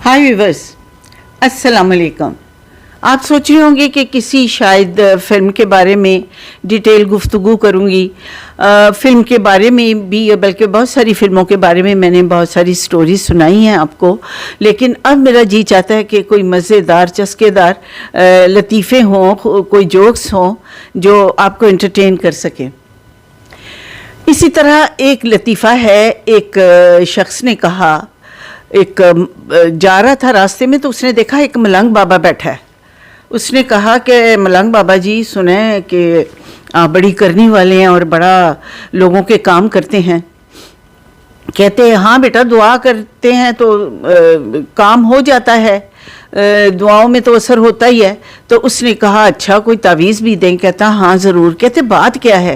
हाय viewers, अस्सलाम वालेकुम। आप सोच रहे होंगे कि किसी शायद फ़िल्म के बारे में डिटेल गुफ्तगू करूँगी। फ़िल्म के बारे में भी, बल्कि बहुत सारी फ़िल्मों के बारे में मैंने बहुत सारी स्टोरीज सुनाई हैं आपको, लेकिन अब मेरा जी चाहता है कि कोई मज़ेदार, चस्केदार लतीफ़े हों, कोई जोक्स हों जो आपको एंटरटेन कर सकें। इसी तरह एक लतीफ़ा है। एक शख्स ने कहा, जा रहा था रास्ते में तो उसने देखा एक मलंग बाबा बैठा है। उसने कहा कि मलंग बाबा जी, सुने कि आप बड़ी करनी वाले हैं और बड़ा लोगों के काम करते हैं। कहते हैं हाँ बेटा, दुआ करते हैं तो काम हो जाता है, दुआओं में तो असर होता ही है। तो उसने कहा अच्छा कोई तावीज़ भी दें? कहता हाँ ज़रूर। कहते बात क्या है?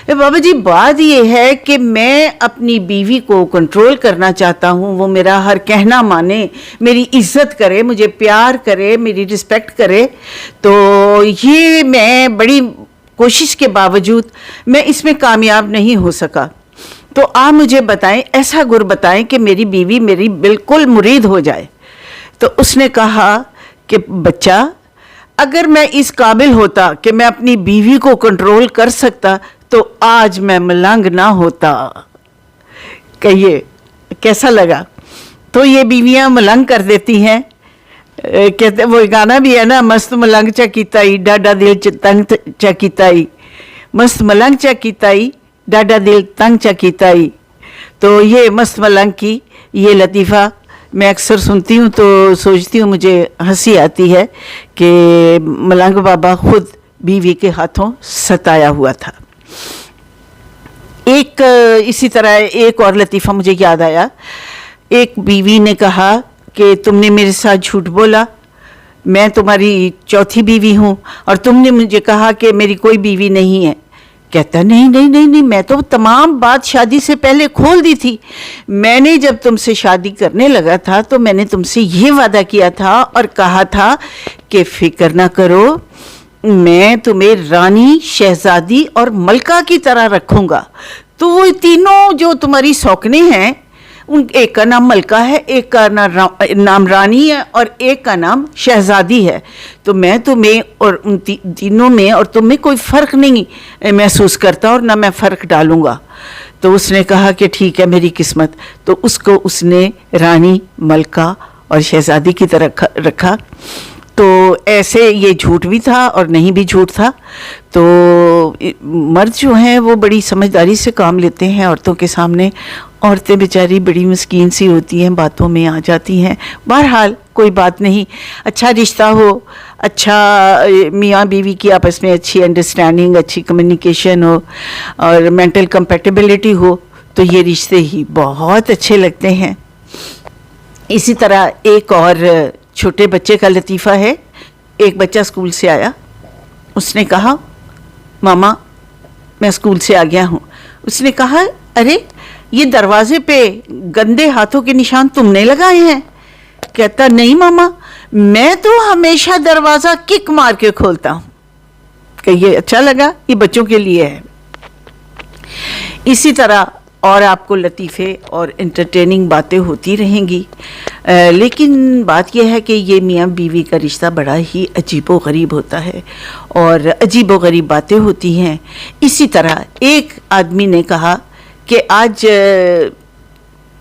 बाबा जी बात ये है कि मैं अपनी बीवी को कंट्रोल करना चाहता हूँ, वो मेरा हर कहना माने, मेरी इज्जत करे, मुझे प्यार करे, मेरी रिस्पेक्ट करे। तो ये मैं बड़ी कोशिश के बावजूद मैं इसमें कामयाब नहीं हो सका। तो आप मुझे बताएं, ऐसा गुर बताएं कि मेरी बीवी मेरी बिल्कुल मुरीद हो जाए। तो उसने कहा कि बच्चा, अगर मैं इस काबिल होता कि मैं अपनी बीवी को कंट्रोल कर सकता तो आज मैं मलंग ना होता। कहिए कैसा लगा? तो ये बीवियां मलंग कर देती हैं। कहते वो गाना भी है ना, मस्त मलंग चा कीताई डाडा दिल तंग चा कीताई, मस्त मलंग चा कीताई डाडा दिल तंग चा कीताई। तो ये मस्त मलंग की ये लतीफ़ा मैं अक्सर सुनती हूँ तो सोचती हूँ, मुझे हंसी आती है कि मलंग बाबा खुद बीवी के हाथों सताया हुआ था। इसी तरह एक और लतीफ़ा मुझे याद आया। एक बीवी ने कहा कि तुमने मेरे साथ झूठ बोला, मैं तुम्हारी चौथी बीवी हूँ और तुमने मुझे कहा कि मेरी कोई बीवी नहीं है। कहता नहीं नहीं नहीं नहीं, मैं तो तमाम बात शादी से पहले खोल दी थी। मैंने जब तुमसे शादी करने लगा था तो मैंने तुमसे ये वादा किया था और कहा था कि फिक्र ना करो, मैं तुम्हें रानी, शहजादी और मलका की तरह रखूंगा। तो वो तीनों जो तुम्हारी सौकने हैं, उन एक का नाम मलका है, एक का नाम रानी है और एक का नाम शहजादी है। तो मैं तुम्हें और उन तीनों में और तुम में कोई फ़र्क नहीं महसूस करता और ना मैं फ़र्क डालूँगा। तो उसने कहा कि ठीक है मेरी किस्मत। तो उसको उसने रानी, मलका और शहजादी की तरह रखा। तो ऐसे ये झूठ भी था और नहीं भी झूठ था। तो मर्द जो हैं वो बड़ी समझदारी से काम लेते हैं औरतों के सामने। औरतें बेचारी बड़ी मस्कीन सी होती हैं, बातों में आ जाती हैं। बहरहाल कोई बात नहीं, अच्छा रिश्ता हो, अच्छा मियाँ बीवी की आपस में अच्छी अंडरस्टैंडिंग, अच्छी कम्युनिकेशन हो और मेंटल कंपैटिबिलिटी हो तो ये रिश्ते ही बहुत अच्छे लगते हैं। इसी तरह एक और छोटे बच्चे का लतीफ़ा है। एक बच्चा स्कूल से आया, उसने कहा मामा मैं स्कूल से आ गया हूँ। उसने कहा अरे ये दरवाजे पे गंदे हाथों के निशान तुमने लगाए हैं? कहता नहीं मामा, मैं तो हमेशा दरवाज़ा किक मार के खोलता हूँ। कहिए अच्छा लगा? ये बच्चों के लिए है। इसी तरह और आपको लतीफ़े और एंटरटेनिंग बातें होती रहेंगी, लेकिन बात यह है कि ये मियाँ बीवी का रिश्ता बड़ा ही अजीबो गरीब होता है और अजीबो गरीब बातें होती हैं। इसी तरह एक आदमी ने कहा कि आज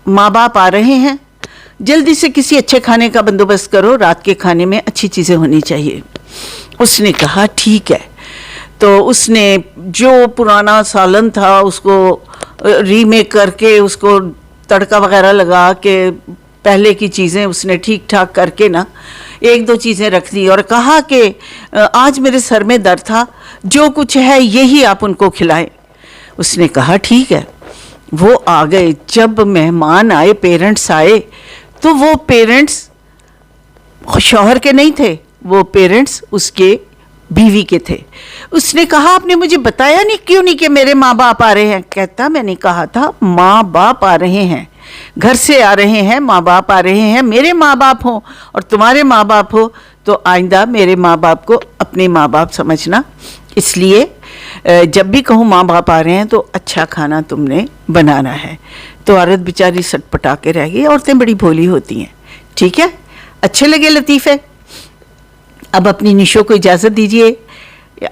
माँ बाप आ रहे हैं, जल्दी से किसी अच्छे खाने का बंदोबस्त करो, रात के खाने में अच्छी चीज़ें होनी चाहिए। उसने कहा ठीक है। तो उसने जो पुराना सालन था उसको रीमेक करके, उसको तड़का वगैरह लगा के पहले की चीज़ें उसने ठीक ठाक करके ना एक दो चीज़ें रख दी और कहा कि आज मेरे सर में दर्द था, जो कुछ है यही आप उनको खिलाएं। उसने कहा ठीक है। वो आ गए। जब मेहमान आए, पेरेंट्स आए, तो वो पेरेंट्स शौहर के नहीं थे, वो पेरेंट्स उसके बीवी के थे। उसने कहा आपने मुझे बताया नहीं, क्यों नहीं कि मेरे माँ बाप आ रहे हैं? कहता मैंने कहा था माँ बाप आ रहे हैं, घर से आ रहे हैं, माँ बाप आ रहे हैं। मेरे माँ बाप हो और तुम्हारे माँ बाप हो तो आइंदा मेरे माँ बाप को अपने माँ बाप समझना। इसलिए जब भी कहूँ माँ बाप आ रहे हैं तो अच्छा खाना तुमने बनाना है। तो औरत बेचारी सटपटा के रह गई। औरतें बड़ी भोली होती हैं, ठीक है। اچھے لگے لطیفے؟ اب اپنی نشوں کو اجازت دیجیے،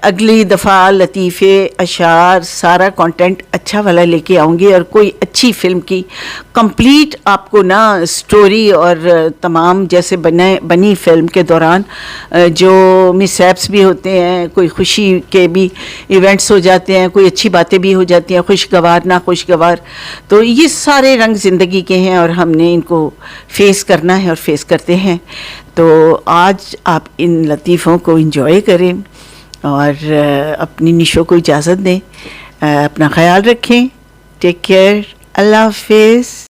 اگلی دفعہ لطیفے، اشعار، سارا کنٹینٹ اچھا والا لے کے آؤں گی، اور کوئی اچھی فلم کی کمپلیٹ آپ کو نا سٹوری اور تمام جیسے بنی فلم کے دوران جو مس ہیپس بھی ہوتے ہیں، کوئی خوشی کے بھی ایونٹس ہو جاتے ہیں، کوئی اچھی باتیں بھی ہو جاتی ہیں، خوشگوار ناخوشگوار، تو یہ سارے رنگ زندگی کے ہیں اور ہم نے ان کو فیس کرنا ہے اور فیس کرتے ہیں. تو آج آپ ان لطیفوں کو انجوائے کریں اور اپنی نشوں کو اجازت دیں. اپنا خیال رکھیں. Take care. اللہ حافظ.